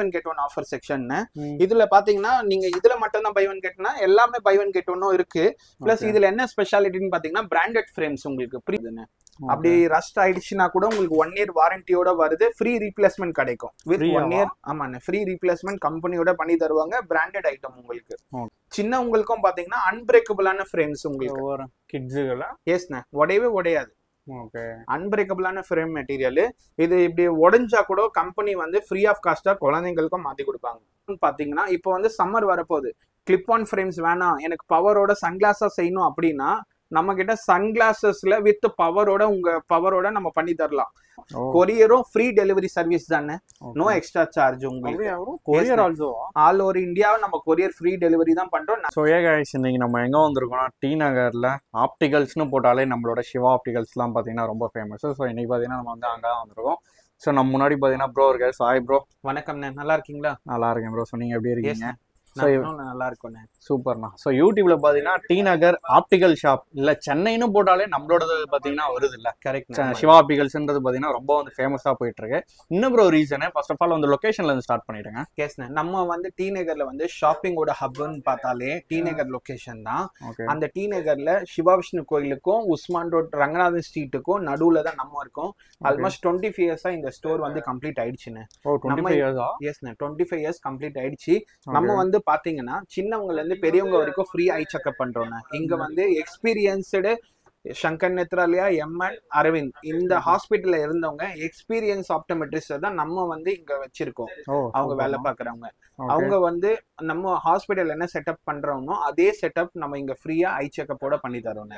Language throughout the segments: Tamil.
One get one offer section. இதுல பாத்தீங்கன்னா நீங்க இதுல மட்டும் தான் பை ஒன் கெட்னா எல்லாமே பை ஒன் கெட் ஒன்னும் இருக்கு. பிளஸ் இதுல என்ன ஸ்பெஷாலிட்டின்னு பாத்தீங்கன்னா பிராண்டட் ஃப்ரேம்ஸ் உங்களுக்கு புரியுதுன்னு. அப்படி ரஸ்ட் ஆயிடுச்சுன்னா கூட உங்களுக்கு 1 இயர் வாரண்டியோட வருது. ஃப்ரீ ரீப்ளேஸ்மெண்ட் கிடைக்கும். வித் 1 இயர் ஆமாண்ணே ஃப்ரீ ரீப்ளேஸ்மெண்ட் கம்பெனியோட பண்ணி தருவாங்க. பிராண்டட் ஐட்டம் உங்களுக்கு. சின்ன உங்களுக்கும் பாத்தீங்கன்னா அன்பிரேக்கபிளான ஃப்ரேம்ஸ் உங்களுக்கு கிட்ஸுகளா. எஸ்ண்ணே உடையவே உடையாது. அன்பிரேக்கபிளான ஃப்ரேம் மெட்டீரியல். இது இப்படி உடைஞ்சா கூட கம்பெனி வந்து ஃப்ரீ ஆஃப் காஸ்டா குழந்தைங்களுக்கும் மாத்தி கொடுப்பாங்க. பாத்தீங்கன்னா இப்போ வந்து சம்மர் வரப்போகுது. கிளிப் ஆன் ஃப்ரேம்ஸ் வேணாம் எனக்கு பவரோட சன்கிளாஸா செய்யணும் அப்படின்னா நம்ம கிட்ட சன்கிளாசஸ்ல வித் பவரோட உங்க பவரோட நம்ம பண்ணி தரலாம். கொரியரும் ஃப்ரீ டெலிவரி சர்வீஸ் தானே. நோ எக்ஸ்ட்ரா சார்ஜ் உங்களுக்கு. கொரியர் ஆல்சோ ஆல் ஓவர் இந்தியாவை நம்ம கொரியர் ஃப்ரீ டெலிவரி தான் பண்றோம். ஸோ கைஸ் இன்னைக்கு நம்ம எங்க வந்திருக்கோம்னா டி நகர்ல ஆப்டிகல்ஸ்னு போட்டாலே நம்மளோட சிவா ஆப்டிகல்ஸ்லாம் பார்த்தீங்கன்னா ரொம்ப ஃபேமஸ். ஸோ இன்னைக்கு பார்த்தீங்கன்னா நம்ம வந்து அங்கே தான் வந்திருக்கோம். ஸோ நம்ம முன்னாடி பார்த்தீங்கன்னா ப்ரோ இருக்காரு. சாய் ப்ரோ வணக்கம்ண்ணே, நல்லா இருக்கீங்களா? நல்லா இருக்கேன் ப்ரோ. ஸோ நீங்க எப்படி இருக்கீங்க? நல்லா இருக்கும். சூப்பர்ண்ணா. ஸோ யூடியூப்ல பாத்தீங்கன்னா டி நகர் ஆப்டிகல் ஷாப் இல்ல சென்னைன்னு போட்டாலே நம்மளோடது பாத்தீங்கன்னா வருது இல்ல. கரெக்ட். சிவா ஆப்டிகல்ஸ்ன்றது பாத்தீங்கன்னா ரொம்ப வந்து ஃபேமஸா போயிட்டு இருக்கு. இன்னும் ஒரு ரீசன் ஃபர்ஸ்ட் ஆஃப் ஆல் வந்து லொகேஷன்ல இருந்து ஸ்டார்ட் பண்ணிடுங்க. கேஸ்ண்ணே நம்ம வந்து டி நகர்ல வந்து ஷாப்பிங்கோட ஹப்னு பார்த்தாலே டி நகர் லொகேஷன் தான். அந்த டி நகர்ல சிவா விஷ்ணு கோயிலுக்கும் உஸ்மான் ரோட் ரங்கநாதன் ஸ்ட்ரீட்டுக்கும் நடுவுல தான் நம்ம இருக்கோம். ஆல்மோஸ்ட் 25 இயர்ஸா இந்த ஸ்டோர் வந்து கம்ப்ளீட் ஆயிடுச்சுன்னு. 25 இயர்ஸ் கம்ப்ளீட் ஆயிடுச்சு. நம்ம வந்து பாத்தீங்கன்னா சின்னவங்கல இருந்து பெரியவங்க வரைக்கும் ஃப்ரீ ஐ செக்அப் பண்றோம். இங்க வந்து எக்ஸ்பீரியன்ஸ்டு சங்கர் நேத்ராலயா, எம்என், அரவிந்த் இந்த ஹாஸ்பிட்டல்ல இருந்தவங்க எக்ஸ்பீரியன்ஸ் ஆப்டோமெட்ரிஸ்ட் தான் நம்ம வந்து இங்க வச்சிருக்கோம். அவங்க வேலை பாக்குறவங்க அவங்க வந்து நம்ம ஹாஸ்பிட்டல் என்ன செட்டப் பண்றோமோ அதே செட்டப் நம்ம இங்க ஃப்ரீயா ஐ செக்அப்போட பண்ணி தரோம்.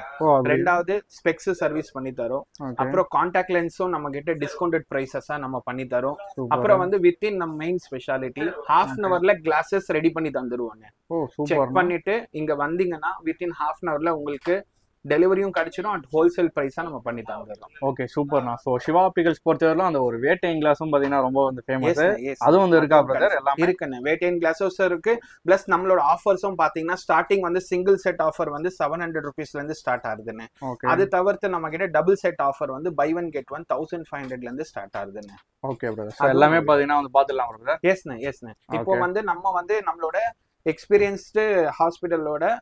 ரெண்டாவது ஸ்பெக்ஸ் சர்வீஸ் பண்ணி தரோம். அப்புறம் கான்டாக்ட் லென்ஸும் நம்ம கிட்ட டிஸ்கவுண்டட் பிரைசஸா நம்ம பண்ணி தரோம். அப்புறம் வந்து வித்தின் நம்ம மெயின் ஸ்பெஷாலிட்டி ஹாஃப் அன் அவர்ல கிளாஸஸ் ரெடி பண்ணி தந்துருவாங்க. செக் பண்ணிட்டு இங்க வந்தீங்கன்னா வித்தின் ஹாஃப் அன் அவர்ல உங்களுக்கு டெலிவரியும் கிடைச்சிடும். அட் ஹோல்சேல் பிரைஸா நம்ம பண்ணி தந்துடலாம். ஓகே சூப்பர்ண்ணா. ஸோ சிவா ஆப்டிகல்ஸ் பொறுத்தவரையிலும் அந்த ஒரு வேட்டைன் கிளாஸும் பார்த்தீங்கன்னா ரொம்ப வந்து ஃபேமஸ். அதுவும் வந்து இருக்கா பிரதர்? எல்லாம் இருக்குண்ணே. வேட்டைன் கிளாஸஸ் இருக்கு. பிளஸ் நம்மளோட ஆஃபர்ஸும் பாத்தீங்கன்னா ஸ்டார்டிங் வந்து சிங்கிள் செட் ஆஃபர் வந்து 700 rupeesல இருந்து ஸ்டார்ட் ஆகுதுன்னு. அது தவிர்த்து நம்ம கிட்ட டபுள் செட் ஆஃபர் வந்து பை ஒன் கெட் ஒன் 1500ல இருந்து ஸ்டார்ட் ஆகுதுன்னு. Okay brother. எல்லாமே பாத்தீங்கன்னா வந்து பாத்துடலாம் பிரதர். எஸ்ண்ணே. இப்போ வந்து நம்ம வந்து நம்மளோட எக்ஸ்பீரியன்ஸ்டு ஹாஸ்பிட்டலோட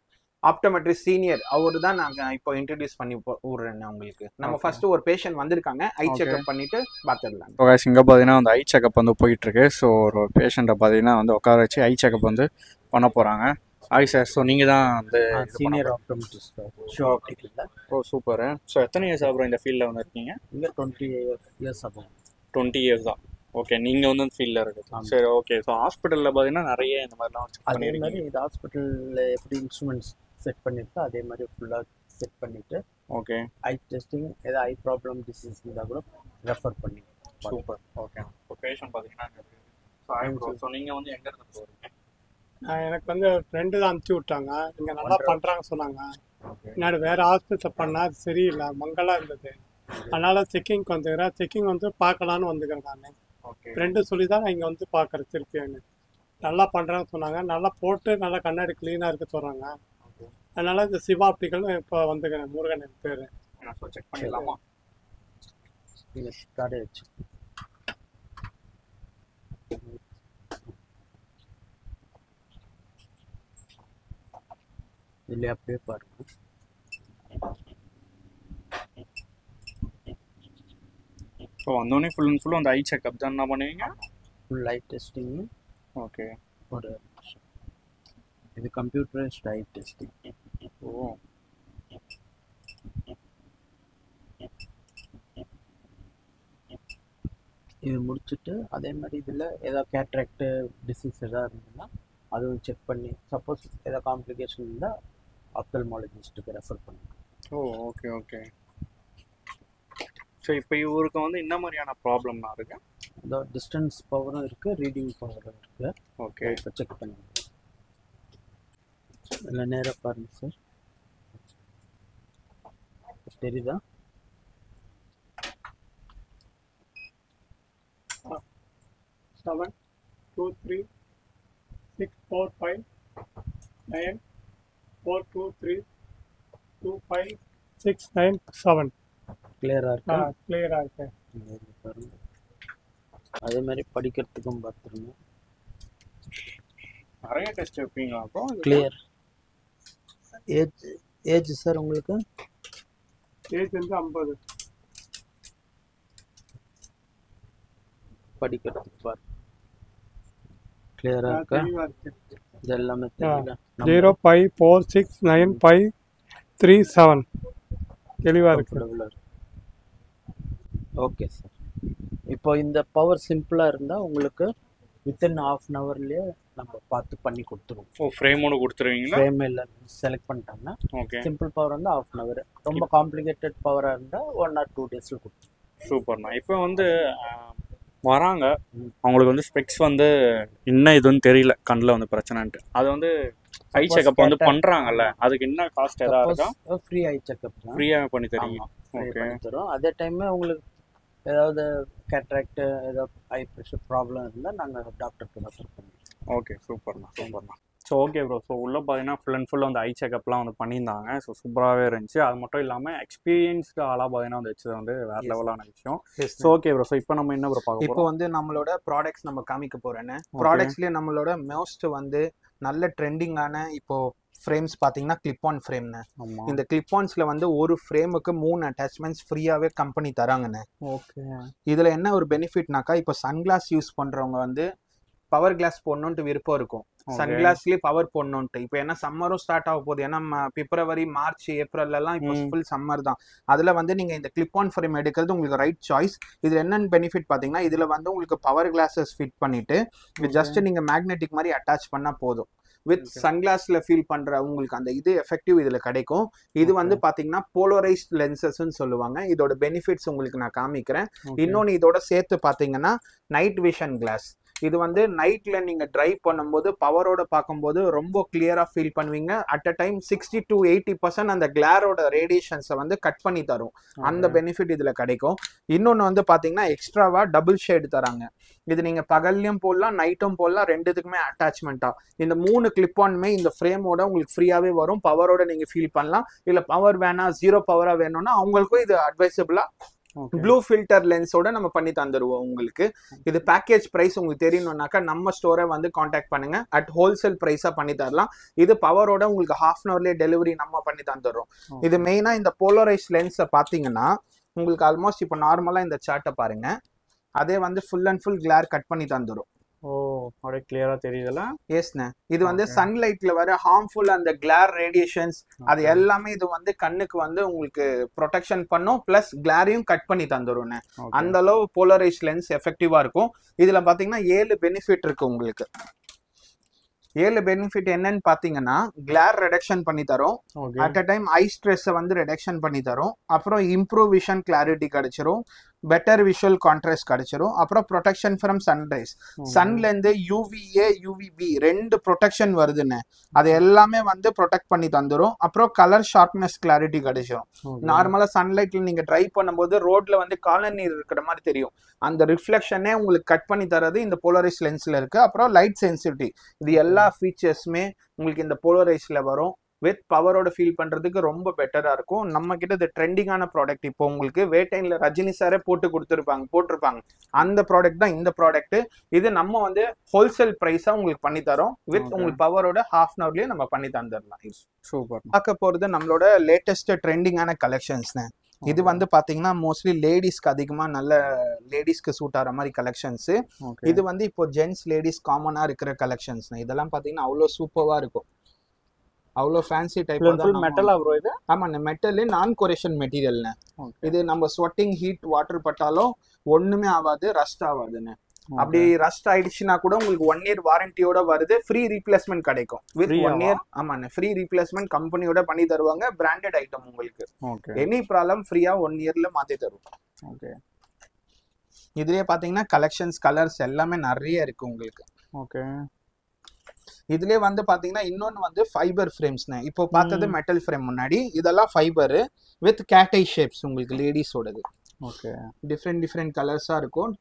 ஆப்டோமெட்ரி சீனியர் அவரு தான் நாங்க இப்போ இன்ட்ரோடியூஸ் பண்ணி விடுறேன் உங்களுக்கு. நம்ம ஃபர்ஸ்ட் ஒரு பேஷண்ட் வந்திருக்காங்க, ஐ செக்அப் பண்ணிட்டு பாத்துடலாம். இங்க பாத்தீங்கன்னா அந்த ஐ செக்அப் வந்து போயிட்டு இருக்கு. ஸோ ஒரு பேஷண்ட்டை பாத்தீங்கன்னா வந்து உட்கார வச்சு ஐ செக்அப் வந்து பண்ண போறாங்க. Hi sir. ஸோ நீங்க தான் வந்து சீனியர் ஆப்டோமெட்ரிஸ்ட் ஷோ ஆப்டிகல்ல. ஓ சூப்பர். ஸோ எத்தனை இயர்ஸ் அப்புறம் இந்த ஃபீல்டில் வந்து இருக்கீங்க? இங்கே 20 இயர்ஸ் ஆகும். 20 இயர்ஸ் தான். ஓகே. நீங்கள் வந்து அந்த ஃபீல்டில் இருக்குது. சரி ஓகே. ஸோ ஹாஸ்பிட்டலில் பார்த்தீங்கன்னா நிறைய இந்த மாதிரிலாம் அதே மாதிரி இது ஹாஸ்பிட்டலில் எப்படி இன்ஸ்ட்ருமெண்ட்ஸ் செட் பண்ணியிருக்கோ அதே மாதிரி ஃபுல்லாக செட் பண்ணிவிட்டு ஓகே ஐ டெஸ்டிங் ஏதாவது ஐ ப்ராப்ளம் டிசீஸ் இருந்தால் கூட ரெஃபர் பண்ணி. சூப்பர். ஓகே. இப்போ பேஷண்ட் பார்த்தீங்கன்னா ஸோ நீங்கள் வந்து எங்கே இருந்து போகிறீங்க? எனக்கு வந்து ஃப்ரெண்டு தான் அனுப்பிச்சி விட்டாங்க. இங்கே நல்லா பண்ணுறாங்க சொன்னாங்க. முன்னாடி வேறு ஹாஸ்பிட்டலில் பண்ணால் அது சரியில்லை, மங்கலாக இருந்தது. அதனால் செக்கிங்க்கு வந்துக்கிறேன். செக்கிங் வந்து பார்க்கலான்னு வந்துக்கிறேன் நான். ஃப்ரெண்டு சொல்லி தான் நான் இங்கே வந்து பார்க்குறேன் திருப்பியான்னு. நல்லா பண்ணுறான்னு சொன்னாங்க. நல்லா போட்டு நல்லா கண்ணாடி க்ளீனாக இருக்க சொல்கிறாங்க. அதனால இந்த சிவா ஆப்டிக்கல் இப்போ வந்துக்கிறேன். முருகன் என் பேர். செக் பண்ணிடலாமா? கார்டே வச்சு இல்லை அப்படியே பாருங்க. ஸோ வந்தோடனே ஃபுல் அண்ட் ஃபுல் அந்த ஐ செக்அப் தான் என்ன பண்ணுவீங்க? ஃபுல் ஐ டெஸ்டிங். ஓகே. ஒரு இது கம்ப்யூட்டரைஸ்ட் ஐ டெஸ்டிங். ஓ இது முடிச்சுட்டு அதே மாதிரி இதில் ஏதாவது கேட்ராக்டு டிசீஸ் எதாவது இருந்ததுன்னா அதுவும் செக் பண்ணி சப்போஸ் ஏதாவது காம்ப்ளிகேஷன் இருந்தால் ஆப்தல்மாலஜிஸ்ட்டுக்கு ரெஃபர் பண்ணுங்க. ஓ ஓகே ஓகே. ஸோ இப்போ இவருக்கு வந்து என்ன மாதிரியான ப்ராப்ளம்னா இருக்கு? அதாவது டிஸ்டன்ஸ் பவரும் இருக்குது, ரீடிங் பவரும் இருக்குது. ஓகே. இப்போ செக் பண்ணுங்க. இல்லை நேராக பாருங்கள் சார். தெரியுதா? 7 2 3 6 4 5 9 4 2 3 2 5 6 9 7. கிளியராக இருக்கா? கிளியராக இருக்கு. பாருங்கள். அதே மாதிரி படிக்கிறதுக்கும் பார்த்துருங்க. நிறைய டெஸ்ட் வைப்பீங்களா அப்போ? கிளியர். ஏஜ் சார் உங்களுக்கு? ஏஜ் வந்து 50. படிக்கிறது பார் கிளியரா இருக்கா? தெளிவா இருக்கு. இது எல்லாமே தெரியல. 05469537 தெளிவா இருக்கு. Okay sir. இப்போ இந்த பவர் சிம்பிளா இருந்தா உங்களுக்கு வித்தின் ½ an hourலயே நம்ம பார்த்து பண்ணி கொடுத்துருவோம். ஓ, ஃப்ரேமோட கொடுத்துருவீங்களா? ஃப்ரேம் எல்லாம் செலக்ட் பண்ணிட்டாங்கன்னா ஓகே. சிம்பிள் பவர் வந்து ½ an hour. ரொம்ப காம்ப்ளிகேட்டட் பவரா இருந்தா 1 or 2 daysல கொடுத்துருவோம். சூப்பர்ண்ணா. இப்போ வந்து வராங்க, அவங்களுக்கு வந்து ஸ்பெக்ஸ் வந்து என்ன இதுன்னு தெரியல, கண்ணில் வந்து பிரச்சனைன்ட்டு, அது வந்து ஐ செக்அப் வந்து பண்றாங்கல்ல, அதுக்கு என்ன காஸ்ட் ஏதாவது இருக்கா? ஃப்ரீ ஐ செக்அப் ஃப்ரீயாக பண்ணி தரீங்க? ஓகே தரோம். அதே டைம்ல உங்களுக்கு ஏதாவது கேட்ராக்ட் ஏதாவது ஐ ப்ரெஷர் ப்ராப்ளம் இருந்தால் நாங்கள் டாக்டருக்கு ரெஃபர் பண்ணுவோம். ஓகே, சூப்பர்ண்ணா சூப்பர்ண்ணா. So okay bro. ஸோ உள்ளே பார்த்தீங்கன்னா ஃபுல் அண்ட் ஃபுல் வந்து ஐ செக்அப்லாம் வந்து பண்ணியிருந்தாங்க. ஸோ சூப்பராகவே இருந்துச்சு. அது மட்டும் இல்லாமல் எக்ஸ்பீரியன்ஸ்டு ஆளாக பார்த்தீங்கன்னா வந்து வச்சது வந்து வேறு லெவலான விஷயம். So okay bro. ஸோ இப்போ நம்ம என்ன ப்ரோ பார்க்க இப்போ வந்து நம்மளோட ப்ராடக்ட்ஸ் நம்ம காமிக்க போறேன்னு. ப்ராடக்ட்ஸ்லேயே நம்மளோட மோஸ்ட் வந்து நல்ல ட்ரெண்டிங்கான இப்போ ஃப்ரேம்ஸ் பார்த்தீங்கன்னா கிளிப் ஆன் ஃப்ரேம்னு. இந்த கிளிப் ஆன்ஸில் வந்து ஒரு ஃப்ரேமுக்கு 3 அட்டாச்மெண்ட்ஸ் ஃப்ரீயாகவே கம்பெனி தராங்கண்ணே. ஓகே. இதில் என்ன ஒரு பெனிஃபிட்னாக்கா, இப்போ சன்கிளாஸ் யூஸ் பண்ணுறவங்க வந்து பவர் கிளாஸ் போடணுன்ட்டு விருப்பம் இருக்கும். சன்கிளாஸ்லேயே பவர் போடணுன்ட்டு. இப்போ ஏன்னா சம்மரும் ஸ்டார்ட் ஆக போகுது. ஏன்னா பிப்ரவரி, மார்ச், ஏப்ரல்லாம் இப்போ ஃபுல் சம்மர் தான். அதில் வந்து நீங்கள் இந்த கிளிப் ஆன் ஃப்ரேம் எடுக்கிறது உங்களுக்கு ரைட் சாய்ஸ். இதில் என்னென்னு பெனிஃபிட் பார்த்தீங்கன்னா, இதில் வந்து உங்களுக்கு பவர் கிளாஸஸ் ஃபிட் பண்ணிட்டு ஜஸ்ட் நீங்கள் மேக்னெட்டிக் மாதிரி அட்டாச் பண்ணால் போதும். வித் சன்கிளாஸ்ல ஃபீல் பண்ற உங்களுக்கு அந்த இது எஃபெக்டிவ் இதுல கிடைக்கும். இது வந்து பாத்தீங்கன்னா போலரைஸ்ட் லென்சஸ்ன்னு சொல்லுவாங்க. இதோட பெனிஃபிட்ஸ் உங்களுக்கு நான் காமிக்கிறேன். இன்னொன்னு இதோட சேர்த்து பாத்தீங்கன்னா நைட் விஷன் கிளாஸ். இது வந்து நைட்ல நீங்க டிரைவ் பண்ணும்போது பவரோட பார்க்கும்போது ரொம்ப கிளியரா ஃபீல் பண்ணுவீங்க. அட் அ டைம் 60 to 80% அந்த கிளாரோட ரேடியேஷன்ஸை வந்து கட் பண்ணி தரும். அந்த பெனிஃபிட் இதுல கிடைக்கும். இன்னொன்னு வந்து பாத்தீங்கன்னா எக்ஸ்ட்ராவா டபுள் ஷேடு தராங்க. இது நீங்க பகல்லையும் போடலாம், நைட்டும் போடலாம், ரெண்டுத்துக்குமே அட்டாச்மெண்டா. இந்த 3 கிளிப் ஆனுமே இந்த ஃப்ரேமோட உங்களுக்கு ஃப்ரீயாவே வரும். பவரோட நீங்க ஃபீல் பண்ணலாம். இல்ல பவர் வேணா 0 பவரா வேணும்னா அவங்களுக்கும் இது அட்வைசபிளா ப்ளூ ஃபில்டர் லென்ஸோட நம்ம பண்ணி தந்துருவோம் உங்களுக்கு. இது பேக்கேஜ் பிரைஸ் உங்களுக்கு தெரியணும்னாக்கா நம்ம ஸ்டோரை வந்து காண்டாக்ட் பண்ணுங்க. அட் ஹோல்சேல் பிரைஸா பண்ணி தரலாம். இது பவரோட உங்களுக்கு ½ an hourலயே டெலிவரி நம்ம பண்ணி தந்துடுறோம். இது மெயினா இந்த போலரைஸ் லென்ஸை பாத்தீங்கன்னா உங்களுக்கு ஆல்மோஸ்ட் இப்போ நார்மலா இந்த சார்ட்டை பாருங்க, அதே வந்து full and full glare cut பண்ணி தந்துடும். ஓ, அப்படியே கிளியரா தெரியுதுல? எஸ்ண்ணே. இது வந்து சன்லைட்ல வர ஹார்ம்ஃபுல் அந்த கிளார் ரேடியேஷன்ஸ் அது எல்லாமே இது வந்து கண்ணுக்கு வந்து உங்களுக்கு ப்ரொடெக்ஷன் பண்ணும். பிளஸ் கிளாரையும் கட் பண்ணி தந்துடும். அந்த அளவு போலரைஸ் லென்ஸ் எஃபெக்டிவா இருக்கும். இதுல பாத்தீங்கன்னா 7 பெனிஃபிட் இருக்கு உங்களுக்கு. 7 பெனிஃபிட் என்னன்னு பாத்தீங்கன்னா கிளார் ரெடக்ஷன் பண்ணி தரும். At a time I stress வந்து ரெடக்ஷன் பண்ணி தரும். அப்புறம் இம்ப்ரூவ் விஷன் கிளாரிட்டி கிடைச்சிரும். பெட்டர் விஷுவல் கான்ட்ராஸ்ட் கிடைச்சிரும். அப்புறம் ப்ரொடெக்ஷன் ஃப்ரம் சன்ரைஸ். சன்ல இருந்து UVA UVB 2 ப்ரொடெக்ஷன் வருதுன்னு அது எல்லாமே வந்து ப்ரொடெக்ட் பண்ணி தந்துரும். அப்புறம் கலர் ஷார்ப்னஸ் கிளாரிட்டி கிடைச்சிரும். நார்மலா சன்லைட்ல நீங்க டிரைவ் பண்ணும்போது ரோட்ல வந்து காலர் நீர் இருக்கிற மாதிரி தெரியும். அந்த ரிஃப்ளெக்ஷனே உங்களுக்கு கட் பண்ணி தரது இந்த போலரைஸ் லென்ஸ்ல இருக்கு. அப்புறம் லைட் சென்சிட்டிவிட்டி, இது எல்லா ஃபீச்சர்ஸுமே உங்களுக்கு இந்த போலரைஸ்ல வரும். வித் பவரோட ஃபீல் பண்றதுக்கு ரொம்ப பெட்டரா இருக்கும். நம்ம கிட்ட இது ட்ரெண்டிங்கான ப்ராடக்ட். இப்போ உங்களுக்கு வேட்டைன்ல ரஜினி சாரே போட்டிருப்பாங்க அந்த ப்ராடக்ட் தான் இந்த ப்ராடக்ட். இது நம்ம வந்து ஹோல்சேல் பிரைஸா உங்களுக்கு பண்ணி தரோம். வித் உங்களுக்கு பவரோட ½ an hourலயே நம்ம பண்ணி தந்துடலாம். சூப்பர். பார்க்க போறது நம்மளோட லேட்டஸ்ட் ட்ரெண்டிங்கான கலெக்ஷன்ஸ். இது வந்து பாத்தீங்கன்னா மோஸ்ட்லி லேடிஸ்க்கு அதிகமா நல்ல லேடிஸ்க்கு சூட் ஆகிற மாதிரி கலெக்ஷன்ஸ். இது வந்து இப்போ ஜென்ஸ் லேடிஸ் காமனா இருக்கிற கலெக்ஷன்ஸ். இதெல்லாம் பாத்தீங்கன்னா அவ்வளோ சூப்பரா இருக்கும். அவ்வளோ ஃபேன்சி டைப் மெட்டலா ப்ரோ இது? ஆமாண்ணே, மெட்டல் நான் கொரேஷன் மெட்டீரியல்ண்ணே. இது நம்ம ஸ்வெட்டிங் ஹீட் வாட்டர் பட்டாலும் ஒண்ணுமே ஆகாது, ரஸ்ட் ஆகாதுண்ணே. அப்படி ரஸ்ட் ஆயிடுச்சுன்னா கூட உங்களுக்கு 1 year வாரண்டியோட வருது. ஃப்ரீ ரீப்ளேஸ்மெண்ட் கிடைக்கும். வித் 1 year ஆமாண்ணே ஃப்ரீ ரீப்ளேஸ்மெண்ட் கம்பெனியோட பண்ணி தருவாங்க. பிராண்டட் ஐட்டம் உங்களுக்கு. எனி ப்ராப்ளம் ஃப்ரீயா 1 yearல மாத்தி தருவோம். இதுலயே பாத்தீங்கன்னா கலெக்ஷன்ஸ் கலர்ஸ் எல்லாமே நிறைய இருக்கு உங்களுக்கு. இதுலயே வந்து பாத்தீங்கன்னா இன்னொன்னு வந்து ஃபைபர் ஃப்ரேம்ஸ்ண்ணே. இப்போ பார்த்தது மெட்டல் ஃப்ரேம் முன்னாடி, இதெல்லாம் fibre with cat eye shapes உங்களுக்கு லேடிஸோடது. டிஃப்ரெண்ட் கலர்ஸா இருக்கும்.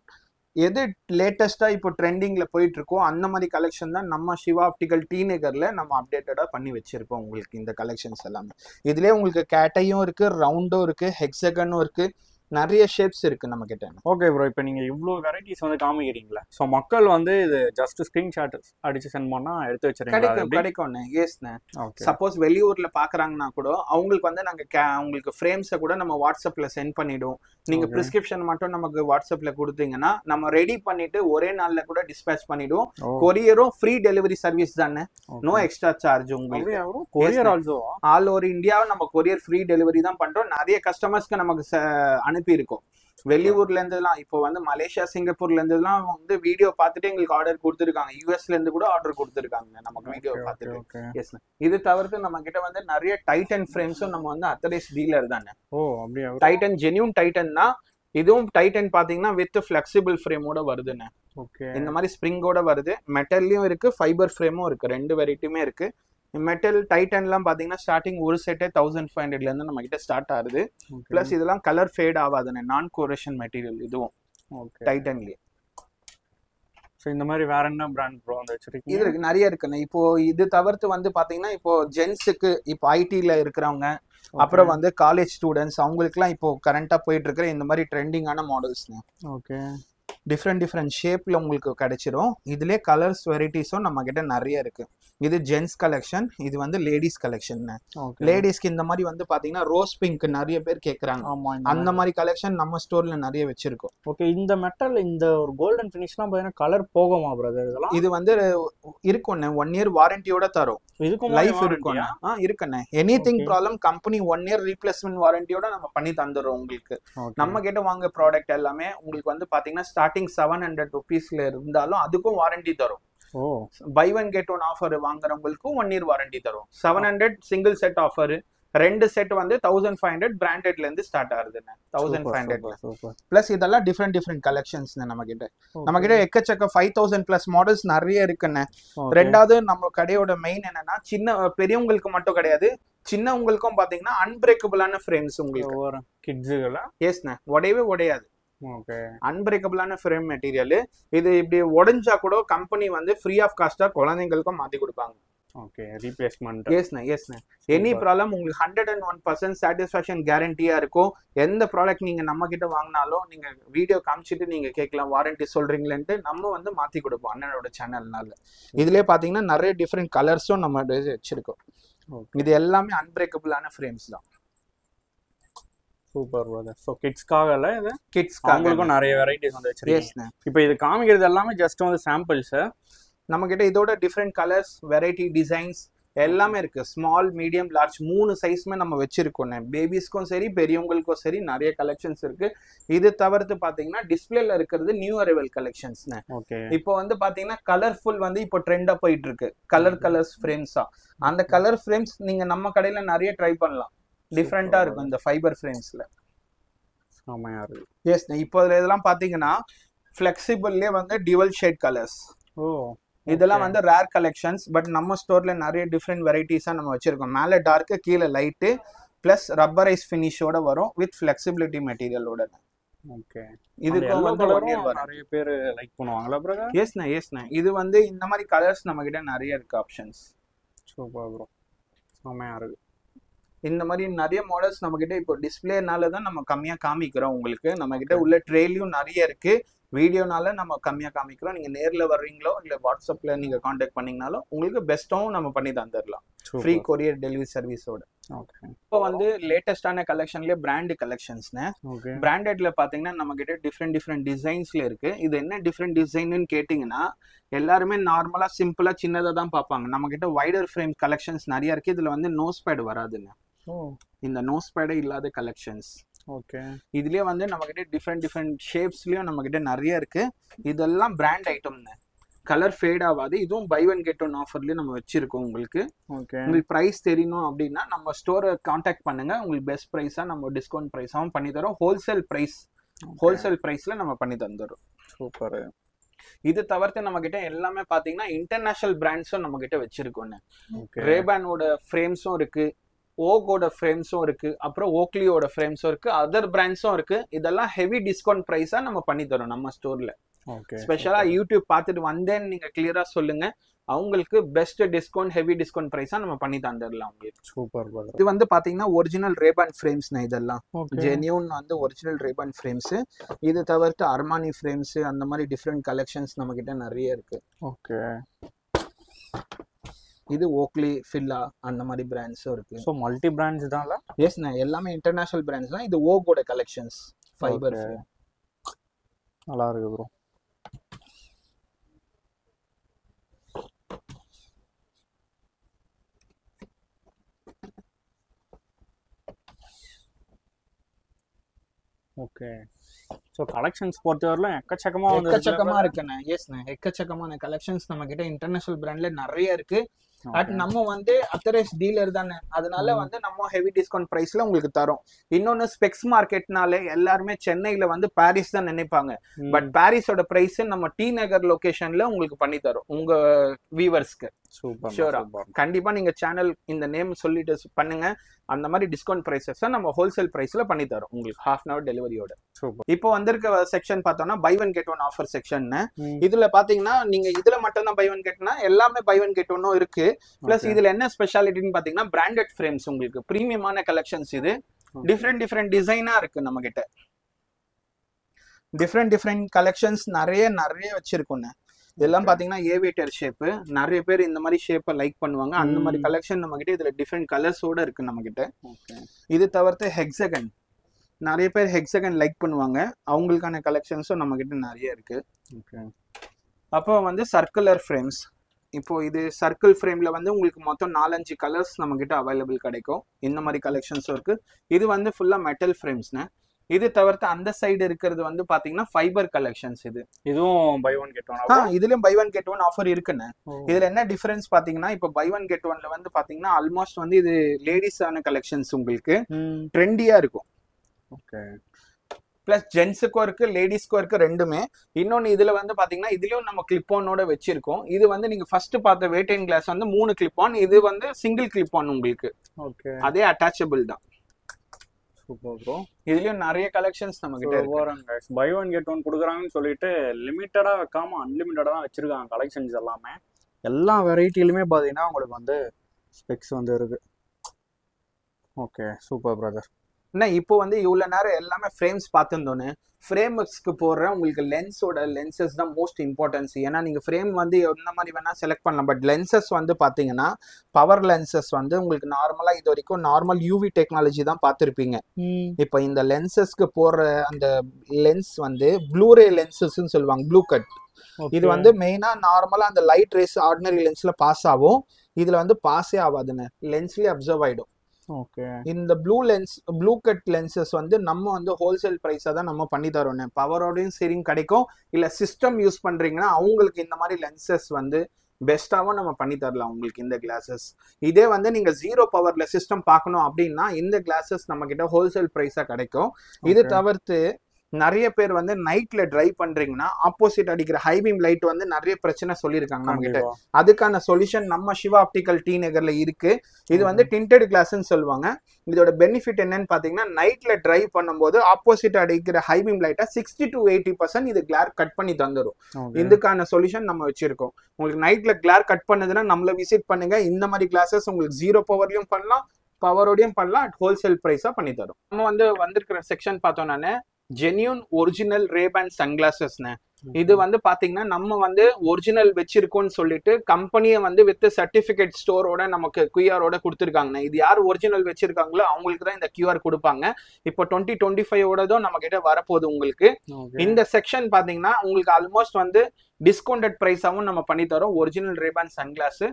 எது லேட்டஸ்டா இப்போ ட்ரெண்டிங்ல போயிட்டு இருக்கோ அந்த மாதிரி கலெக்ஷன் தான் நம்ம சிவா ஆப்டிகல் டி நகர்ல நம்ம அப்டேட்டடா பண்ணி வச்சிருக்கோம் உங்களுக்கு இந்த கலெக்ஷன்ஸ் எல்லாமே. இதுலயே உங்களுக்கு கேட்டையும் இருக்கு, ரவுண்டும் இருக்கு, ஹெக்ஸகனும் இருக்கு, நிறைய ஷேப்ஸ் இருக்கு நம்ம கிட்ட. ஓகே ப்ரோ, இப்போ நீங்க இவ்வளோ வெரைட்டிஸ் வந்து காமிக்கிறீங்களா, ஸோ மக்கள் வந்து இது ஜஸ்ட் ஸ்கிரீன்ஷாட் அடிச்சு சென்ட் பண்ணா எடுத்து வச்சிருக்கீங்களா? கிடைக்கும்ண்ணே. எஸ்ண்ணே. சப்போஸ் வெளியூர்ல பாக்குறாங்கன்னா கூட அவங்களுக்கு வந்து நாங்க அவங்களுக்கு ஃப்ரேம்ஸை கூட நம்ம வாட்ஸ்அப்ல சென்ட் பண்ணிடுவோம். நீங்க பிரிஸ்கிரிப்ஷன் மட்டும் நமக்கு வாட்ஸ்அப்ல கொடுத்தீங்கன்னா நம்ம ரெடி பண்ணிட்டு ஒரே நாள்ல கூட டிஸ்பேச் பண்ணிடுவோம். கொரியரும் ஃப்ரீ டெலிவரி சர்வீஸ் தானே, நோ எக்ஸ்ட்ரா சார்ஜ் உங்களுக்கு. கொரியர் ஆல்சோ ஆல் ஓவர் இந்தியாவை நம்ம கொரியர் ஃப்ரீ டெலிவரி தான் பண்றோம். நிறைய கஸ்டமர்ஸ்க்கு நமக்கு அனுப்பி இருக்கோம். வெளியூர்ல இருந்துலாம் இப்போ வந்து மலேசியா சிங்கப்பூர்ல இருந்துலாம் வந்து வீடியோ பார்த்துட்டு எங்களுக்கு ஆர்டர் கொடுத்துருக்காங்க. யூஎஸ்ல இருந்து கூட ஆர்டர் கொடுத்துருக்காங்க நமக்கு வீடியோ பார்த்துட்டு. எஸ். இது தவிர்த்து நம்ம கிட்ட வந்து நிறைய டைட்டன் ஃப்ரேம்ஸும் நம்ம வந்து அத்தரைஸ் டீலர் தானே. அப்படியே டைட்டன் ஜென்யூன் டைட்டன் தான். இதுவும் டைட்டன் பாத்தீங்கன்னா வித் ஃபிளெக்சிபிள் ஃப்ரேமோட வருதுண்ணே. இந்த மாதிரி ஸ்ப்ரிங்கோட வருது. மெட்டல்லையும் இருக்கு, ஃபைபர் ஃப்ரேமும் இருக்கு, ரெண்டு வெரைட்டியுமே இருக்கு. மெட்டல் டைட்டன்லாம் பார்த்தீங்கன்னா ஸ்டார்டிங் ஒரு செட்டே 1500 நம்ம கிட்ட ஸ்டார்ட் ஆகுது. பிளஸ் இதெல்லாம் கலர் ஃபேட் ஆகாதுண்ணே, நான் கோரேஷன் மெட்டீரியல் இதுவும் டைட்டன்லயே. ஸோ இந்த மாதிரி வேற என்ன பிராண்ட் ப்ரோ வந்து வச்சிருக்கீங்க? இது இருக்கு, நிறைய இருக்குண்ணே. இப்போ இது தவிர்த்து வந்து பாத்தீங்கன்னா இப்போ ஜென்ஸுக்கு இப்போ ஐடில இருக்கிறவங்க, அப்புறம் வந்து காலேஜ் ஸ்டூடெண்ட்ஸ், அவங்களுக்குலாம் இப்போ கரண்டா போயிட்டு இருக்கிற இந்த மாதிரி ட்ரெண்டிங்கான மாடல்ஸ்ண்ணே. ஓகே. டிஃப்ரெண்ட் ஷேப்ல உங்களுக்கு கிடைச்சிரும். இதுலயே கலர்ஸ் வெரைட்டிஸும் நம்ம கிட்ட நிறைய இருக்கு. இது ஜென்ஸ் கலெக்ஷன், இது வந்து லேடிஸ் கலெக்ஷன். லேடிஸ்க்கு இந்த மாதிரி வந்து பாத்தீங்கன்னா ரோஸ் பிங்க் நிறைய பேர் கேக்குறாங்க. அந்த மாதிரி கலெக்ஷன் நம்ம ஸ்டோர்ல நிறைய வச்சிருக்கோம். ஓகே. இந்த மெட்டல் இந்த ஒரு கோல்டன் ஃபினிஷ்லாம் பாத்தீங்கன்னா கலர் போகுமா பிரதர்? இதெல்லாம் இது வந்து இருக்கும்ண்ணே, 1 year வாரண்டியோட தரும். இதுக்கும் லைஃப் இருக்கும். இருக்குண்ணே. Anything problem company 1 year replacement வாரண்டியோட நம்ம பண்ணி தந்துடுறோம் உங்களுக்கு. நம்ம கிட்ட வாங்க ப்ராடக்ட் எல்லாமே உங்களுக்கு வந்து பாத்தீங்கன்னா ஸ்டார்டிங் 700 rupeesல இருந்தாலும் அதுக்கும் வாரண்டி தரும். Buy one get one offer வாங்குறவங்களுக்கும் 1 year வாரண்டி தரும். 700 சிங்கிள் செட் ஆஃபர், 2 செட் வந்து 1500 பிராண்டட்ல இருந்து ஸ்டார்ட் ஆகுதுண்ணே. 1500 பிளஸ் இதெல்லாம் டிஃப்ரெண்ட் கலெக்ஷன்ஸ் நம்ம கிட்ட. நம்ம கிட்ட எக்கச்சக்க 5000+ மாடல்ஸ் நிறைய இருக்குண்ணே. ரெண்டாவது நம்ம கடையோட மெயின் என்னன்னா சின்ன பெரியவங்களுக்கு மட்டும் கிடையாது, சின்னவங்களுக்கும் பாத்தீங்கன்னா அன்பிரேக்கபிளான ஃப்ரேம்ஸ் உங்களுக்கு. கிட்ஸுகளா? எஸ்ண்ணே, உடையவே உடையாது. அன்பிரேக்கபிளான ஃப்ரேம் மெட்டீரியல். இது இப்படி உடைஞ்சா கூட கம்பெனி வந்து ஃப்ரீ ஆஃப் காஸ்டா குழந்தைங்களுக்கும் மாத்தி கொடுப்பாங்க. ஓகே. ரீப்ளேஸ்மென்ட். எஸ்ண்ணே. எனி ப்ராப்ளம் உங்களுக்கு 101% சாட்டிஸ்ஃபேக்ஷன் கேரண்டியா இருக்கும். எந்த ப்ராடக்ட் நீங்க நம்ம கிட்ட வாங்கினாலும் நீங்க வீடியோ காமிச்சிட்டு நீங்க கேட்கலாம், வாரண்டி சொல்றீங்களேன்ட்டு நம்ம வந்து மாத்தி கொடுப்போம் அண்ணனோட சேனல்னால. இதுலயே பாத்தீங்கன்னா நிறைய டிஃப்ரெண்ட் கலர்ஸும் நம்ம வச்சிருக்கோம். இது எல்லாமே அன்பிரேக்கபிளான ஃப்ரேம்ஸ் தான். Super brother. ஸோ கிட்ஸ்க்காக இல்லை, இது கிட்ஸ்க்காக நிறைய வெரைட்டிஸ் வந்து வச்சிருக்கீங்க. இப்போ இது காமிக்கிறது எல்லாமே ஜஸ்ட் வந்து சாம்பிள்ஸ். நம்ம கிட்ட இதோட டிஃப்ரெண்ட் கலர்ஸ், வெரைட்டி, டிசைன்ஸ் எல்லாமே இருக்கு. ஸ்மால், மீடியம், லார்ஜ் 3 சைஸ்மே நம்ம வச்சிருக்கோம். பேபிஸ்க்கும் சரி பெரியவங்களுக்கும் சரி நிறைய கலெக்ஷன்ஸ் இருக்கு. இது தவிர்த்து பாத்தீங்கன்னா டிஸ்பிளேல இருக்கிறது நியூ அரைவல் கலெக்ஷன்ஸ். இப்போ வந்து பாத்தீங்கன்னா கலர்ஃபுல் வந்து இப்போ ட்ரெண்டா போயிட்டு இருக்கு. கலர்ஸ் ஃப்ரேம்ஸா. அந்த கலர் ஃப்ரேம்ஸ் நீங்க நம்ம கடையில நிறைய ட்ரை பண்ணலாம். டிஃப்ரெண்டா இருக்கும் இந்த ஃபைபர் ஃப்ரேம்ஸ்ல. செமையா இருக்கு. எஸ். இப்போ இதெல்லாம் பாத்தீங்கன்னா ஃபிளெக்சிபிள்லயே வந்து டியூவல் ஷேட் கலர்ஸ். இதெல்லாம் வந்து ரேர் கலெக்ஷன்ஸ். பட் நம்ம ஸ்டோர்ல நிறைய டிஃப்ரெண்ட் வெரைட்டிஸா நம்ம வச்சிருக்கோம். மேல டார்க்கு, கீழே லைட்டு, பிளஸ் ரப்பரைஸ் ஃபினிஷோட வரும் வித் ஃபிளெக்சிபிலிட்டி மெட்டீரியலோட. ஓகே. இதுக்கு வந்து 1 year நிறைய பேர் லைக் பண்ணுவாங்களா பிரதர்? எஸ்ண்ணே. இது வந்து இந்த மாதிரி கலர்ஸ் நம்ம கிட்ட நிறைய இருக்கு ஆப்ஷன்ஸ். Super bro. செமையா இருக்கு. இந்த மாதிரி நிறைய மாடல்ஸ் நம்ம கிட்ட இப்போ டிஸ்பிளேனால தான் நம்ம கம்மியா காமிக்கிறோம் உங்களுக்கு. நம்ம கிட்ட உள்ள ட்ரேலையும் நிறைய இருக்கு. வீடியோனால நம்ம கம்மியா காமிக்கிறோம். நீங்க நேர்ல வர்றீங்களோ இல்ல வாட்ஸ்அப்ல நீங்க கான்டாக்ட் பண்ணீங்கனாலும் உங்களுக்கு பெஸ்ட்டாவும் நம்ம பண்ணி தந்துடலாம், ஃப்ரீ கொரியர் டெலிவரி சர்வீஸோட. இப்போ வந்து லேட்டஸ்டான கலெக்ஷன்லயே பிராண்ட் கலெக்ஷன்ஸ்னு. பிராண்டட்ல பாத்தீங்கன்னா நம்ம கிட்ட டிஃப்ரெண்ட் டிசைன்ஸ்ல இருக்கு. இது என்ன டிஃப்ரெண்ட் டிசைன்னு கேட்டீங்கன்னா எல்லாருமே நார்மலா சிம்பிளா சின்னதா தான் பார்ப்பாங்க. நம்ம கிட்ட வைடர் ஃப்ரேம் கலெக்ஷன்ஸ் நிறைய இருக்கு. இதுல வந்து நோஸ் பேட் வராதுங்க. இந்த நோஸ் பேடே இல்லாத கலெக்ஷன்ஸ். ஓகே. இதுலயே வந்து நம்ம கிட்ட டிஃப்ரெண்ட் ஷேப்ஸ்லயும் நம்ம கிட்ட நிறைய இருக்கு. இதெல்லாம் பிராண்ட் ஐட்டம்னு, கலர் ஃபேட் ஆகாது. இதுவும் பை ஒன் கெட் ஒன் ஆஃபர்லயே நம்ம வச்சிருக்கோம் உங்களுக்கு. ஓகே. உங்களுக்கு பிரைஸ் தெரியணும் அப்படின்னா நம்ம ஸ்டோரை கான்டாக்ட் பண்ணுங்க. உங்களுக்கு பெஸ்ட் பிரைஸா நம்ம டிஸ்கவுண்ட் பிரைஸாவும் பண்ணி தரோம். ஹோல்சேல் பிரைஸ்ல நம்ம பண்ணி தந்துடுறோம். சூப்பர். இது தவிர்த்து நம்ம கிட்ட எல்லாமே பாத்தீங்கன்னா இன்டர்நேஷனல் பிராண்ட்ஸும் நம்ம கிட்ட வச்சிருக்கோம். ரேபானோட ஃப்ரேம்ஸும் இருக்கு, ஓகோட ஃப்ரேம்ஸும் இருக்கு, அப்புறம் ஓக்லியோட ஃப்ரேம்ஸும் இருக்கு, அதர் பிராண்ட்ஸும் இருக்கு. இதெல்லாம் ஹெவி டிஸ்கவுண்ட் பிரைஸா நம்ம பண்ணி தரோம் நம்ம ஸ்டோர்ல. ஸ்பெஷலா யூடியூப் பார்த்துட்டு வந்தேன்னு நீங்க கிளியரா சொல்லுங்க. அவங்களுக்கு பெஸ்ட் டிஸ்கவுண்ட் ஹெவி டிஸ்கவுண்ட் பிரைஸா நம்ம பண்ணி தந்துடலாம் உங்களுக்கு. Super brother. இது வந்து பாத்தீங்கன்னா ஒரிஜினல் ரேபான் ஃப்ரேம்ஸ்னா இதெல்லாம் ஜென்யூன் வந்து ஒரிஜினல் ரேபான் ஃப்ரேம்ஸ். இது தவிர்த்து அர்மானி ஃப்ரேம்ஸ் அந்த மாதிரி டிஃப்ரெண்ட் கலெக்ஷன்ஸ் நம்ம கிட்ட நிறைய இருக்கு. ஓகே. இது ஓக்லி, ஃபில்லா அந்த மாதிரி பிராண்ட்ஸும் இருக்கு. ஸோ மல்டி பிராண்ட்ஸ் தான்ல? எஸ்ண்ணா, எல்லாமே இன்டர்நேஷனல் பிராண்ட்ஸ் தான். இது ஓகோட கலெக்ஷன்ஸ் ஃபைபர். நல்லா இருக்கு ப்ரோ. ஓகே. ஸோ கலெக்ஷன்ஸ் பொறுத்தவரையிலும் எக்கச்சக்கமா இருக்குண்ணே. எஸ்ண்ணே, எக்கச்சக்கமான கலெக்ஷன்ஸ் நம்ம கிட்ட இன்டர்நேஷனல் பிராண்ட்ல நிறைய இருக்கு. அட் நம்ம வந்து அத்தரைஸ் டீலர் தானே, அதனால வந்து நம்ம ஹெவி டிஸ்கவுண்ட் பிரைஸ்ல உங்களுக்கு தரோம். இன்னொன்னு ஸ்பெக்ஸ் மார்க்கெட்னாலே எல்லாருமே சென்னையில வந்து பாரிஸ் தான் நினைப்பாங்க. பட் பாரிஸோட பிரைஸ் நம்ம டி நகர் லொகேஷன்ல உங்களுக்கு பண்ணி தரோம் உங்க வியூவர்ஸ்க்கு. ஷூரா, கண்டிப்பா நீங்க சேனல் இந்த நேம் சொல்லிட்டு பண்ணுங்க. அந்த மாதிரி டிஸ்கவுண்ட் பிரைசஸ் நம்ம ஹோல்சேல் பிரைஸ்ல பண்ணி தரோம் உங்களுக்கு ½ hour டெலிவரியோட. இப்போ வந்திருக்க செக்ஷன் பார்த்தோம்னா buy one get one offer section. இதுல பாத்தீங்கன்னா நீங்க இதுல மட்டும் தான் பை ஒன் கெட்னா எல்லாமே பை ஒன் கெட் ஒன்னும் இருக்கு. பிளஸ் இதுல என்ன ஸ்பெஷாலிட்டின்னு பாத்தீங்கன்னா பிராண்டட் ஃப்ரேம்ஸ் உங்களுக்கு பிரீமியமான கலெக்ஷன்ஸ். இது டிஃப்ரெண்ட் டிசைனா இருக்கு நம்ம கிட்ட. டிஃப்ரெண்ட் கலெக்ஷன்ஸ் நிறைய வச்சிருக்கோம். இதெல்லாம் பாத்தீங்கன்னா ஏவியேட்டர் ஷேப். நிறைய பேர் இந்த மாதிரி ஷேப்பை லைக் பண்ணுவாங்க. அந்த மாதிரி கலெக்ஷன் நம்ம கிட்ட இதுல டிஃப்ரெண்ட் கலர்ஸோட இருக்கு நம்ம கிட்ட. இது தவிர்த்து ஹெக்ஸகன், நிறைய பேர் ஹெக்ஸகன் லைக் பண்ணுவாங்க. அவங்களுக்கான கலெக்ஷன்ஸும் நம்ம கிட்ட நிறைய இருக்கு. அப்போ வந்து சர்க்குலர் ஃப்ரேம்ஸ். இப்போ இது சர்க்கிள் ஃப்ரேம்ல வந்து உங்களுக்கு மொத்தம் 4-5 கலர்ஸ் நம்ம கிட்ட அவைலபிள் கிடைக்கும். இந்த மாதிரி கலெக்ஷன்ஸும் இருக்கு. இது வந்து ஃபுல்லா மெட்டல் ஃப்ரேம்ஸ்னு. இது தவிர்த்து அந்த சைடு இருக்கிறது வந்து பாத்தீங்கன்னா ஃபைபர் கலெக்ஷன்ஸ். இதுவும் பை ஒன் கெட் ஒன். இதுலயும் buy one get one offer இருக்குன்னு. இதுல என்ன டிஃபரன்ஸ் பாத்தீங்கன்னா இப்போ பை ஒன் கெட் ஒன்ல வந்து பாத்தீங்கன்னா ஆல்மோஸ்ட் வந்து இது லேடிஸான கலெக்ஷன்ஸ் உங்களுக்கு ட்ரெண்டியா இருக்கும். பிளஸ் ஜென்ஸுக்கும் இருக்கு லேடிஸ்க்கும் இருக்கு ரெண்டுமே. இன்னொன்னு இதுல வந்து பாத்தீங்கன்னா இதுலயும் நம்ம கிளிப் ஆனோட வச்சிருக்கோம். இது வந்து நீங்க ஃபர்ஸ்ட் பார்த்த வெயிட் கிளாஸ் வந்து 3 கிளிப் ஆன், இது வந்து சிங்கிள் கிளிப் ஆன் உங்களுக்கு. அதே அட்டாச்சபிள் தான். Super bro. இதுலயும் நிறைய கலெக்ஷன்ஸ் நம்ம கிட்ட இருக்கு. பை ஒன் கெட் ஒன் கொடுக்குறாங்கன்னு சொல்லிட்டு லிமிட்டடா வைக்காம அன்லிமிட்டடா தான் வச்சிருக்காங்க கலெக்ஷன்ஸ் எல்லாமே. எல்லா வெரைட்டிலுமே பாத்தீங்கன்னா உங்களுக்கு வந்து ஸ்பெக்ஸ் வந்து இருக்கு. Okay, super brother. என்ன இப்போ வந்து இவ்வளவு நேரம் எல்லாமே ஃப்ரேம்ஸ் பார்த்துருந்தோன்னு ஃப்ரேம்ஸ்க்கு போடுற உங்களுக்கு லென்சஸ் தான் மோஸ்ட் இம்பார்ட்டன்ஸ். ஏன்னா நீங்க ஃப்ரேம் வந்து எந்த மாதிரி வேணா செலக்ட் பண்ணலாம். பட் லென்சஸ் வந்து பாத்தீங்கன்னா பவர் லென்சஸ் வந்து உங்களுக்கு நார்மலா இது வரைக்கும் நார்மல் யூவி டெக்னாலஜி தான் பார்த்துருப்பீங்க. இப்போ இந்த லென்சஸ்க்கு போடுற அந்த லென்ஸ் வந்து ப்ளூரே லென்சஸ்ன்னு சொல்லுவாங்க, ப்ளூ கட். இது வந்து மெயினா நார்மலா அந்த லைட் ரேஸ் ஆர்டினரி லென்ஸ்ல பாஸ் ஆகும். இதுல வந்து பாஸே ஆகாதுன்னு லென்ஸ்லயே அப்சர்வ் ஆயிடும். இந்த ப்ளூ கட் லென்சஸ் வந்து நம்ம வந்து ஹோல்சேல் பிரைஸா தான் நம்ம பண்ணி தரோம். பவரோடையும் சரியும் கிடைக்கும். இல்ல சிஸ்டம் யூஸ் பண்றீங்கன்னா அவங்களுக்கு இந்த மாதிரி லென்சஸ் வந்து பெஸ்டாவும் நம்ம பண்ணி தரலாம் உங்களுக்கு இந்த கிளாஸஸ். இதே வந்து நீங்க 0 பவர்ல சிஸ்டம் பார்க்கணும் அப்படின்னா இந்த கிளாஸஸ் நம்ம கிட்ட ஹோல்சேல் பிரைஸா கிடைக்கும். இது தவிர்த்து நிறைய பேர் வந்து நைட்ல டிரைவ் பண்றீங்கன்னா ஆப்போசிட் அடிக்கிற ஹை பீம் லைட் வந்து நிறைய பிரச்சனை சொல்லியிருக்காங்க நம்ம கிட்ட. அதுக்கான சொல்யூஷன் நம்ம சிவா ஆப்டிக்கல் டி நகர்ல இருக்கு. இது வந்து டிண்டட் கிளாஸ்ன்னு சொல்லுவாங்க. இதோட பெனிஃபிட் என்னன்னு பாத்தீங்கன்னா நைட்ல டிரைவ் பண்ணும்போது ஆப்போசிட் அடிக்கிற ஹை பீம் லைட்டா 60 to 80% இது கிளார் கட் பண்ணி தந்துடும். இதுக்கான சொல்யூஷன் நம்ம வச்சிருக்கோம். உங்களுக்கு நைட்ல கிளார் கட் பண்ணுதுன்னா நம்மள விசிட் பண்ணுங்க. இந்த மாதிரி கிளாஸஸ் உங்களுக்கு 0 பவர்லயும் பண்ணலாம், பவரோடையும் பண்ணலாம். ஹோல்சேல் பிரைஸா பண்ணி தரும். நம்ம வந்து வந்திருக்கிற செக்ஷன் பார்த்தோம்னா ஜென்யூன் ஒரிஜினல் ரேபான் சன்கிளாசஸ்னு. இது வந்து பாத்தீங்கன்னா நம்ம வந்து ஒரிஜினல் வச்சிருக்கோம்னு சொல்லிட்டு கம்பெனியை வந்து வித் சர்டிபிகேட் ஸ்டோரோட நமக்கு கியூஆரோட கொடுத்துருக்காங்க. இது யார் ஒரிஜினல் வச்சிருக்காங்களோ அவங்களுக்கு தான் இந்த கியூஆர் கொடுப்பாங்க. இப்போ 2025 நம்ம கிட்ட வரப்போகுது உங்களுக்கு. இந்த செக்ஷன் பாத்தீங்கன்னா உங்களுக்கு ஆல்மோஸ்ட் வந்து டிஸ்கவுண்டட் பிரைஸாவும் நம்ம பண்ணி தரோம் ஒரிஜினல் ரேபான் சன்கிளாஸ்.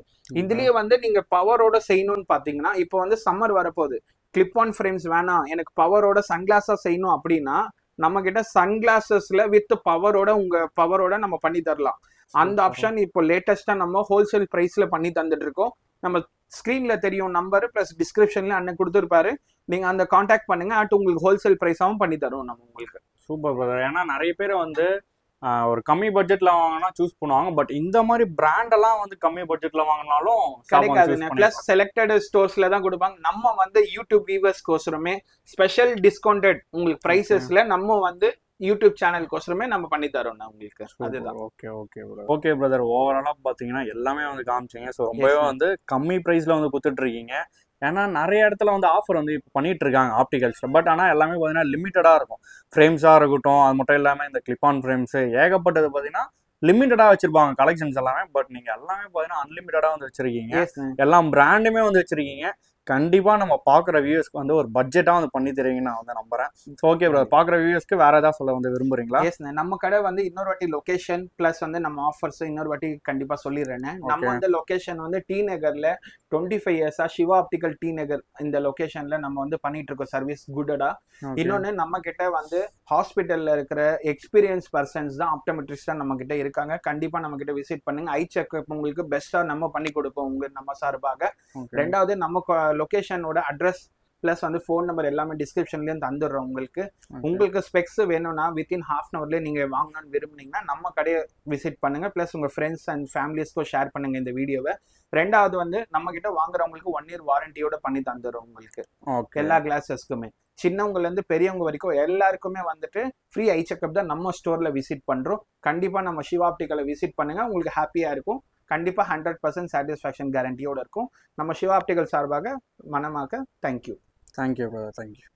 இதுலயே வந்து நீங்க பவரோட செய்யணும்னு பாத்தீங்கன்னா இப்போ வந்து சம்மர் வரப்போகுது, கிளிப் ஆன் ஃப்ரேம்ஸ் வேணாம் எனக்கு பவரோட சன்கிளாஸா செய்யணும் அப்படின்னா நம்ம கிட்ட சன்கிளாசஸ்ல வித் பவரோட உங்க பவரோட நம்ம பண்ணி தரலாம். அந்த ஆப்ஷன் இப்போ லேட்டஸ்டா நம்ம ஹோல்சேல் பிரைஸ்ல பண்ணி தந்துட்டு இருக்கோம். நம்ம ஸ்கிரீன்ல தெரியும் நம்பர் பிளஸ் டிஸ்கிரிப்ஷன்ல அண்ணன் கொடுத்துருப்பாரு. நீங்க அந்த கான்டாக்ட் பண்ணுங்க. அட் உங்களுக்கு ஹோல்சேல் பிரைஸாவும் பண்ணி தரோம் நம்ம உங்களுக்கு. Super brother. ஏன்னா நிறைய பேர் வந்து ஒரு கம்மி பட்ஜெட்ல வாங்கினா சூஸ் பண்ணுவாங்க. பட் இந்த மாதிரி பிராண்ட் எல்லாம் வந்து கம்மி பட்ஜெட்ல வாங்கினாலும் கிடைக்காது. பிளஸ் செலக்டட் ஸ்டோர்ஸ்ல தான் கொடுப்பாங்க. நம்ம வந்து யூடியூப் வியூவர்ஸ் கோசரமே ஸ்பெஷல் டிஸ்கவுண்டட் உங்களுக்கு பிரைசஸ்ல நம்ம வந்து யூடியூப் சேனலுக்கோசரமே நம்ம பண்ணி தரோம்ண்ணா உங்களுக்கு. அதுதான். Okay okay bro. Okay brother, ஓவராலாக பார்த்தீங்கன்னா எல்லாமே வந்து காமிச்சிங்க. ஸோ ரொம்பவே வந்து கம்மி ப்ரைஸில் வந்து கொடுத்துட்ருக்கீங்க. ஏன்னா நிறைய இடத்துல வந்து ஆஃபர் வந்து இப்போ பண்ணிட்டு இருக்காங்க ஆப்டிகல்ஸில். பட் ஆனால் எல்லாமே பார்த்தீங்கன்னா லிமிட்டடாக இருக்கும். ஃப்ரேம்ஸாக இருக்கட்டும், அது மட்டும் இல்லாமல் இந்த கிளிப் ஆன் ஃப்ரேம்ஸு ஏகப்பட்டது பார்த்தீங்கன்னா லிமிட்டடாக வச்சிருப்பாங்க கலெக்ஷன்ஸ் எல்லாமே. பட் நீங்கள் எல்லாமே பார்த்தீங்கன்னா அன்லிமிட்டடாக வந்து வச்சிருக்கீங்க. எல்லாம் பிராண்டுமே வந்து வச்சிருக்கீங்க. கண்டிப்பா நம்ம பாக்குற வியூஸ்க்கு வந்து ஒரு பட்ஜெட்டா வந்து பண்ணி தருவீங்கன்னு நான் வந்து நம்புறேன். ஓகே ப்ரோ, பாக்குற வியூஸ்க்கு வேற ஏதாவது சொல்ல வந்து விரும்புறீங்களா? எஸ், நம்ம கடை வந்து இன்னொரு வாட்டி லொகேஷன் பிளஸ் வந்து நம்ம ஆஃபர்ஸ் இன்னொரு வாட்டி கண்டிப்பா சொல்லிடுறேன். நம்ம வந்து லொகேஷன் வந்து டி நகர்ல 25 இயர்ஸா சிவா ஆப்டிகல் டி நகர் இந்த லொகேஷன்ல நம்ம வந்து பண்ணிட்டு இருக்கோம் சர்வீஸ் குட்டடா. இன்னொன்னு நம்ம கிட்ட வந்து ஹாஸ்பிட்டல்ல இருக்கிற எக்ஸ்பீரியன்ஸ் பர்சன்ஸ் தான் ஆப்டோமெட்ரிஸ்டா நம்ம கிட்ட இருக்காங்க. கண்டிப்பா நம்ம கிட்ட விசிட் பண்ணுங்க. ஐ செக்அப் உங்களுக்கு பெஸ்டா நம்ம பண்ணி கொடுப்போம் உங்களுக்கு நம்ம சார்பாக. ரெண்டாவது நம்ம லொகேஷனோட அட்ரஸ் பிளஸ் வந்து ஃபோன் நம்பர் எல்லாமே டிஸ்கிரிப்ஷன்லயும் தந்துடுறோம் உங்களுக்கு. உங்களுக்கு ஸ்பெக்ஸ் வேணும்னா வித்தின் ½ அன் ஹவர்லேயே நீங்க வாங்கணும்னு விரும்புனீங்கன்னா நம்ம கடையை விசிட் பண்ணுங்க. பிளஸ் உங்க ஃப்ரெண்ட்ஸ் அண்ட் ஃபேமிலிஸ்க்கும் ஷேர் பண்ணுங்க இந்த வீடியோவை. ரெண்டாவது வந்து நம்ம கிட்ட வாங்குறவங்களுக்கு 1 இயர் வாரண்டியோட பண்ணி தந்துடுறோம் உங்களுக்கு எல்லா கிளாஸஸ்க்குமே. சின்னவங்கல இருந்து பெரியவங்க வரைக்கும் எல்லாருக்குமே வந்துட்டு ஃப்ரீ ஐ செக்அப் தான் நம்ம ஸ்டோர்ல விசிட் பண்றோம். கண்டிப்பா நம்ம சிவா ஆப்டிகலை விசிட் பண்ணுங்க, உங்களுக்கு ஹாப்பியா இருக்கும். கண்டிப்பா 100% சாட்டிஸ்ஃபேக்ஷன் கேரண்டியோட இருக்கும். நம்ம சிவா ஆப்டிகல் சார்பாக மனமாக தேங்க்யூ. Thank you brother, thank you.